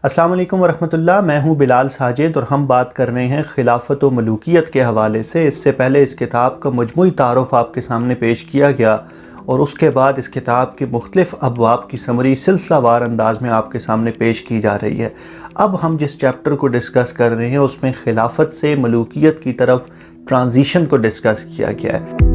السلام علیکم ورحمۃ اللہ، میں ہوں بلال ساجد اور ہم بات کر رہے ہیں خلافت و ملوکیت کے حوالے سے۔ اس سے پہلے اس کتاب کا مجموعی تعارف آپ کے سامنے پیش کیا گیا اور اس کے بعد اس کتاب کے مختلف ابواب کی سمری سلسلہ وار انداز میں آپ کے سامنے پیش کی جا رہی ہے۔ اب ہم جس چیپٹر کو ڈسکس کر رہے ہیں اس میں خلافت سے ملوکیت کی طرف ٹرانزیشن کو ڈسکس کیا گیا ہے۔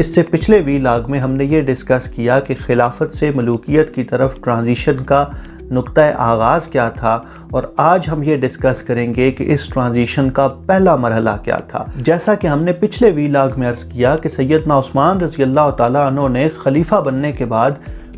اس سے پچھلے ویلاگ میں ہم نے یہ ڈسکس کیا کہ خلافت سے ملوکیت کی طرف ٹرانزیشن کا نقطہ آغاز کیا تھا، اور آج ہم یہ ڈسکس کریں گے کہ اس ٹرانزیشن کا پہلا مرحلہ کیا تھا۔ جیسا کہ ہم نے پچھلے ویلاگ میں عرض کیا کہ سیدنا عثمان رضی اللہ تعالیٰ عنہ نے خلیفہ بننے کے بعد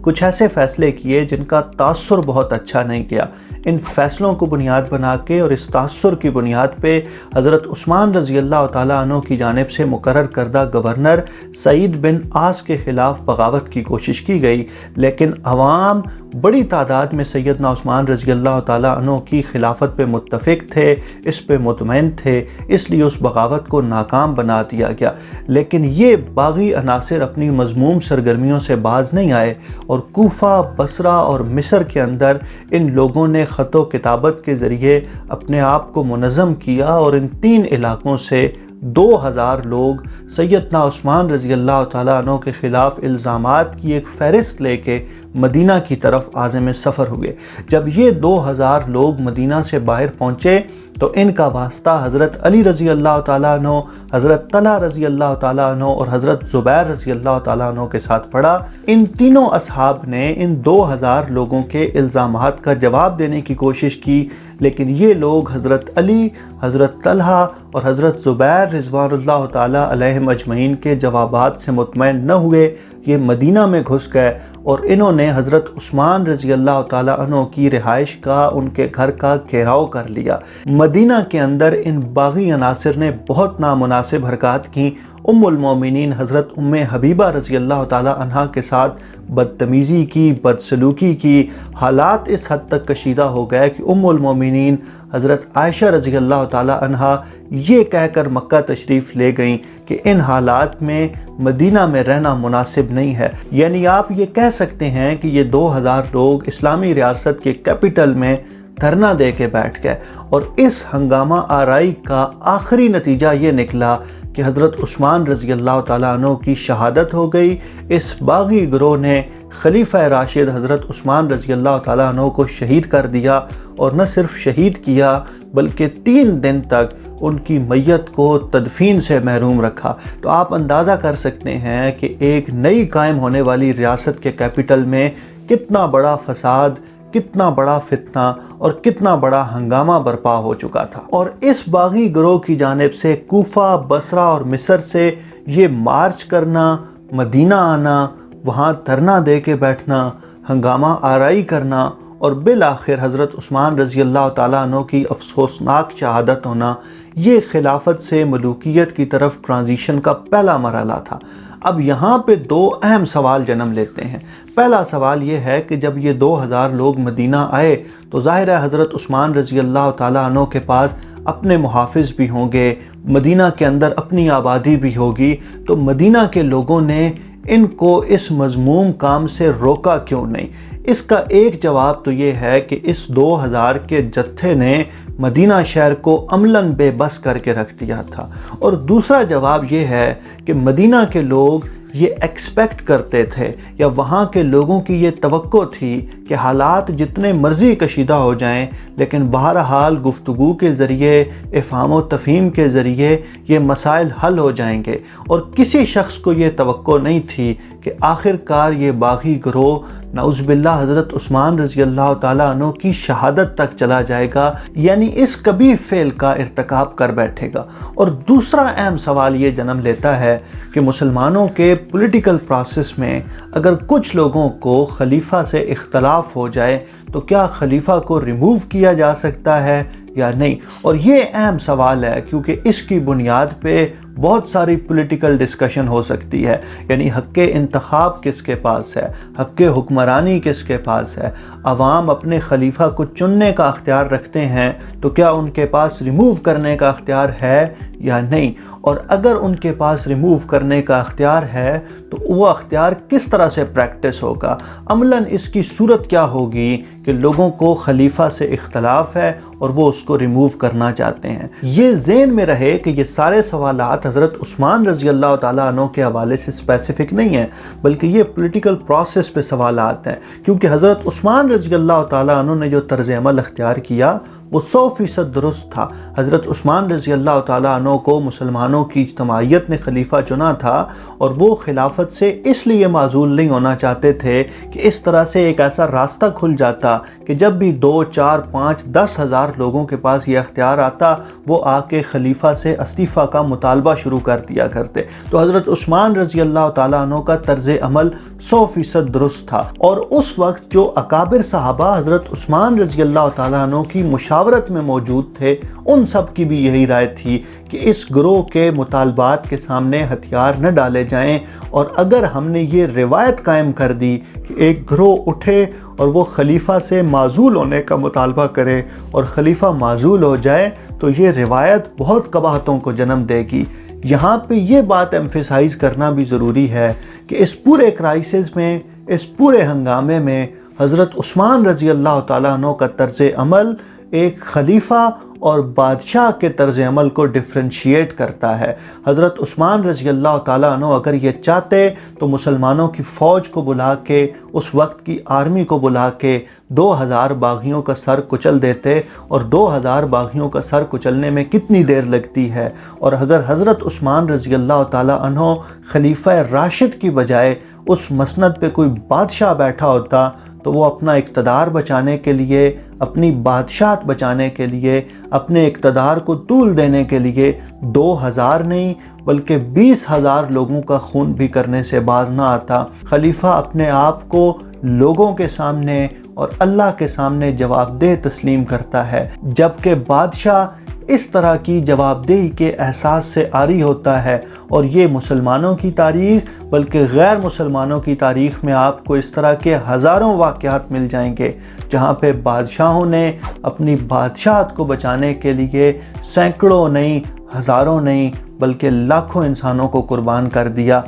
کچھ ایسے فیصلے کیے جن کا تاثر بہت اچھا نہیں کیا۔ ان فیصلوں کو بنیاد بنا کے اور اس تاثر کی بنیاد پہ حضرت عثمان رضی اللہ تعالیٰ عنہ کی جانب سے مقرر کردہ گورنر سعید بن عاص کے خلاف بغاوت کی کوشش کی گئی، لیکن عوام بڑی تعداد میں سیدنا عثمان رضی اللہ تعالیٰ عنہ کی خلافت پہ متفق تھے، اس پہ مطمئن تھے، اس لیے اس بغاوت کو ناکام بنا دیا گیا۔ لیکن یہ باغی عناصر اپنی مذموم سرگرمیوں سے باز نہیں آئے اور کوفہ، بصرہ اور مصر کے اندر ان لوگوں نے خط و کتابت کے ذریعے اپنے آپ کو منظم کیا اور ان تین علاقوں سے 2000 لوگ سیدنا عثمان رضی اللہ تعالیٰ عنہ کے خلاف الزامات کی ایک فہرست لے کے مدینہ کی طرف عازم سفر ہوئے۔ جب یہ 2000 لوگ مدینہ سے باہر پہنچے تو ان کا واسطہ حضرت علی رضی اللہ تعالیٰ عنہ، حضرت طلحہ رضی اللہ تعالیٰ عنہ اور حضرت زبیر رضی اللہ تعالیٰ عنہ کے ساتھ پڑا۔ ان تینوں اصحاب نے ان 2000 لوگوں کے الزامات کا جواب دینے کی کوشش کی، لیکن یہ لوگ حضرت علی، حضرت طلحہ اور حضرت زبیر رضوان اللہ تعالیٰ علیہم اجمعین کے جوابات سے مطمئن نہ ہوئے۔ یہ مدینہ میں گھس گئے اور انہوں نے حضرت عثمان رضی اللہ تعالیٰ عنہ کی رہائش کا، ان کے گھر کا گھیراؤ کر لیا۔ مدینہ کے اندر ان باغی عناصر نے بہت نامناسب حرکات کی۔ ام المومنین حضرت ام حبیبہ رضی اللہ تعالیٰ عنہ کے ساتھ بدتمیزی کی، بدسلوکی کی۔ حالات اس حد تک کشیدہ ہو گئے کہ ام المومنین حضرت عائشہ رضی اللہ تعالیٰ عنہ یہ کہہ کر مکہ تشریف لے گئیں کہ ان حالات میں مدینہ میں رہنا مناسب نہیں ہے۔ یعنی آپ یہ کہہ سکتے ہیں کہ یہ 2000 لوگ اسلامی ریاست کے کیپٹل میں دھرنا دے کے بیٹھ گئے، اور اس ہنگامہ آرائی کا آخری نتیجہ یہ نکلا کہ حضرت عثمان رضی اللہ تعالیٰ عنہ کی شہادت ہو گئی۔ اس باغی گروہ نے خلیفہ راشد حضرت عثمان رضی اللہ تعالیٰ عنہ کو شہید کر دیا، اور نہ صرف شہید کیا بلکہ 3 دن تک ان کی میت کو تدفین سے محروم رکھا۔ تو آپ اندازہ کر سکتے ہیں کہ ایک نئی قائم ہونے والی ریاست کے کیپٹل میں کتنا بڑا فساد، کتنا بڑا فتنہ اور کتنا بڑا ہنگامہ برپا ہو چکا تھا۔ اور اس باغی گروہ کی جانب سے کوفہ، بصرہ اور مصر سے یہ مارچ کرنا، مدینہ آنا، وہاں دھرنا دے کے بیٹھنا، ہنگامہ آرائی کرنا اور بالآخر حضرت عثمان رضی اللہ تعالیٰ عنہ کی افسوسناک شہادت ہونا، یہ خلافت سے ملوکیت کی طرف ٹرانزیشن کا پہلا مرحلہ تھا۔ اب یہاں پہ 2 اہم سوال جنم لیتے ہیں۔ پہلا سوال یہ ہے کہ جب یہ 2000 لوگ مدینہ آئے تو ظاہر ہے حضرت عثمان رضی اللہ تعالیٰ عنہ کے پاس اپنے محافظ بھی ہوں گے، مدینہ کے اندر اپنی آبادی بھی ہوگی، تو مدینہ کے لوگوں نے ان کو اس مذموم کام سے روکا کیوں نہیں؟ اس کا ایک جواب تو یہ ہے کہ اس 2000 کے جتھے نے مدینہ شہر کو عملاً بے بس کر کے رکھ دیا تھا، اور دوسرا جواب یہ ہے کہ مدینہ کے لوگ یہ ایکسپیکٹ کرتے تھے، یا وہاں کے لوگوں کی یہ توقع تھی کہ حالات جتنے مرضی کشیدہ ہو جائیں لیکن بہرحال گفتگو کے ذریعے، افہام و تفہیم کے ذریعے یہ مسائل حل ہو جائیں گے، اور کسی شخص کو یہ توقع نہیں تھی کہ آخر کار یہ باغی گروہ نعوذ باللہ حضرت عثمان رضی اللہ تعالیٰ عنہ کی شہادت تک چلا جائے گا، یعنی اس کبھی فعل کا ارتکاب کر بیٹھے گا۔ اور دوسرا اہم سوال یہ جنم لیتا ہے کہ مسلمانوں کے پولیٹیکل پروسیس میں اگر کچھ لوگوں کو خلیفہ سے اختلاف ہو جائے تو کیا خلیفہ کو ریموو کیا جا سکتا ہے یا نہیں؟ اور یہ اہم سوال ہے کیونکہ اس کی بنیاد پہ بہت ساری پولیٹیکل ڈسکشن ہو سکتی ہے، یعنی حق انتخاب کس کے پاس ہے، حق حکمرانی کس کے پاس ہے، عوام اپنے خلیفہ کو چننے کا اختیار رکھتے ہیں تو کیا ان کے پاس ریموو کرنے کا اختیار ہے یا نہیں؟ اور اگر ان کے پاس ریموو کرنے کا اختیار ہے تو وہ اختیار کس طرح سے پریکٹس ہوگا؟ عملاً اس کی صورت کیا ہوگی کہ لوگوں کو خلیفہ سے اختلاف ہے اور وہ اس کو ریموو کرنا چاہتے ہیں۔ یہ ذہن میں رہے کہ یہ سارے سوالات حضرت عثمان رضی اللہ تعالیٰ عنہ کے حوالے سے اسپیسیفک نہیں ہیں، بلکہ یہ پولیٹیکل پروسیس پہ سوالات ہیں، کیونکہ حضرت عثمان رضی اللہ تعالیٰ عنہ نے جو طرز عمل اختیار کیا وہ 100% درست تھا۔ حضرت عثمان رضی اللہ تعالیٰ عنہ کو مسلمانوں کی اجتماعیت نے خلیفہ چنا تھا، اور وہ خلافت سے اس لیے معزول نہیں ہونا چاہتے تھے کہ اس طرح سے ایک ایسا راستہ کھل جاتا کہ جب بھی 2، 4، 5، 10 ہزار لوگوں کے پاس یہ اختیار آتا وہ آ کے خلیفہ سے استعفیٰ کا مطالبہ شروع کر دیا کرتے۔ تو حضرت عثمان رضی اللہ تعالیٰ عنہ کا طرز عمل 100% درست تھا، اور اس وقت جو اکابر صحابہ حضرت عثمان رضی اللہ تعالیٰ عنہ کی مشاورت میں موجود تھے ان سب کی بھی یہی رائے تھی کہ اس گروہ کے مطالبات کے سامنے ہتھیار نہ ڈالے جائیں، اور اگر ہم نے یہ روایت قائم کر دی کہ ایک گروہ اٹھے اور وہ خلیفہ سے معزول ہونے کا مطالبہ کرے اور خلیفہ معزول ہو جائے تو یہ روایت بہت قباحتوں کو جنم دے گی۔ یہاں پہ یہ بات ایمفیسائز کرنا بھی ضروری ہے کہ اس پورے کرائسس میں، اس پورے ہنگامے میں حضرت عثمان رضی اللہ تعالیٰ عنہ کا طرز عمل ایک خلیفہ اور بادشاہ کے طرز عمل کو ڈفرینشیٹ کرتا ہے۔ حضرت عثمان رضی اللہ تعالیٰ عنہ اگر یہ چاہتے تو مسلمانوں کی فوج کو بلا کے، اس وقت کی آرمی کو بلا کے 2000 باغیوں کا سر کچل دیتے، اور 2000 باغیوں کا سر کچلنے میں کتنی دیر لگتی ہے، اور اگر حضرت عثمان رضی اللہ تعالیٰ عنہ خلیفہ راشد کی بجائے اس مسند پہ کوئی بادشاہ بیٹھا ہوتا تو وہ اپنا اقتدار بچانے کے لیے، اپنی بادشاہت بچانے کے لیے، اپنے اقتدار کو طول دینے کے لیے 2000 نہیں بلکہ 20,000 لوگوں کا خون بھی کرنے سے باز نہ آتا۔ خلیفہ اپنے آپ کو لوگوں کے سامنے اور اللہ کے سامنے جواب دہ تسلیم کرتا ہے، جبکہ بادشاہ اس طرح کی جواب دہی کے احساس سے عاری ہوتا ہے۔ اور یہ مسلمانوں کی تاریخ بلکہ غیر مسلمانوں کی تاریخ میں آپ کو اس طرح کے ہزاروں واقعات مل جائیں گے جہاں پہ بادشاہوں نے اپنی بادشاہت کو بچانے کے لیے سینکڑوں نہیں، ہزاروں نہیں بلکہ لاکھوں انسانوں کو قربان کر دیا۔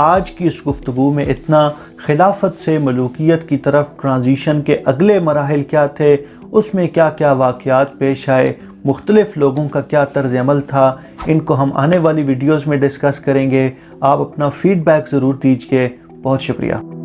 آج کی اس گفتگو میں اتنا، خلافت سے ملوکیت کی طرف ٹرانزیشن کے اگلے مراحل کیا تھے، اس میں کیا کیا واقعات پیش آئے، مختلف لوگوں کا کیا طرز عمل تھا، ان کو ہم آنے والی ویڈیوز میں ڈسکس کریں گے۔ آپ اپنا فیڈ بیک ضرور دیجئے۔ بہت شکریہ۔